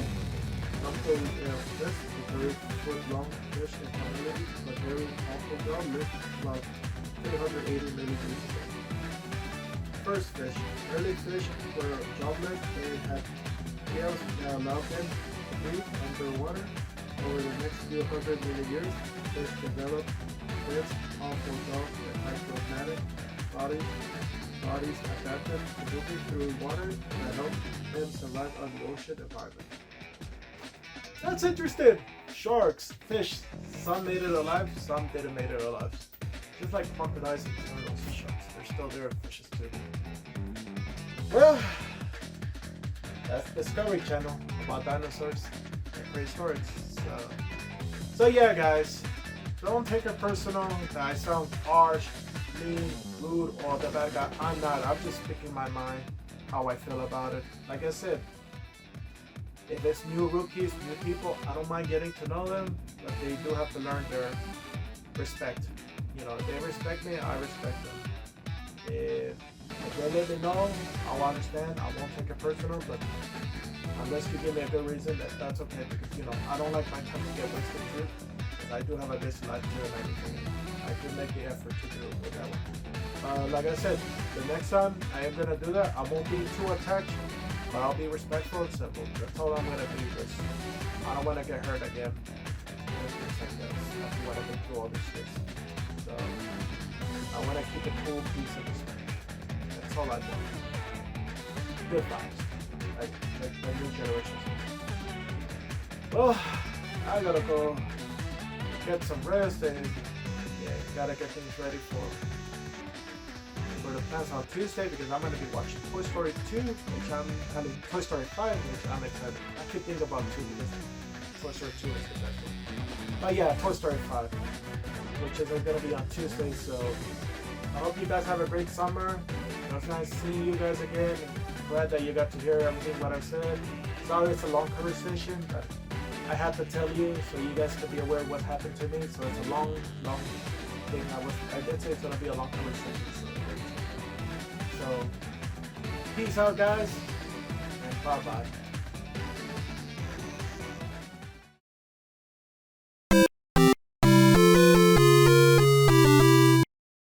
Something this is a very foot-long fish in quantity, but very awful dog lived about 380 million years ago. First fish. Early fish were jobless. They had scales that allowed them to breathe underwater. Over the next few hundred million years, fish developed this awful jaws and hydromatic bodies adapted to moving through water that helped them survive on the ocean environment. That's interesting. Sharks, fish, some made it alive, some didn't make it alive. Just like crocodiles and turtles and sharks, they're still there in fishes too. Well, that's Discovery Channel about dinosaurs and prehistoric. So yeah, guys, don't take it personal that I sound harsh, mean, rude, or the bad guy. I'm not. I'm just speaking my mind, how I feel about it. Like I said, if it's new rookies, new people, I don't mind getting to know them, but they do have to learn their respect. You know, if they respect me, I respect them. If they let me know, I'll understand. I won't take it personal, but unless you give me a good reason, that's okay. Because, you know, I don't like my time to get wasted too. I do have a busy life too and everything. I can make the effort to do it with that one. Like I said, the next time I am going to do that, I won't be too attached, but I'll be respectful and simple. That's all I'm going to do, because I don't want to get hurt again. Things like that. After what I've been through all these years. So, I want to keep it cool, peace, and respect. That's all I want. Good vibes. Like the new generations. Well, I gotta go get some rest and gotta get things ready for the plans on Tuesday, because I'm gonna be watching Toy Story 2, Toy Story 5, which I'm excited. I keep thinking about 2 because Toy Story 2 is the best one. But yeah, Toy Story 5, which is gonna be on Tuesday. So I hope you guys have a great summer. It was nice seeing you guys again. Glad that you got to hear everything what I said. Sorry it's a long conversation, but I had to tell you so you guys could be aware of what happened to me. So it's a long thing. I did say it's gonna be a long conversation. So peace out, guys, and bye bye.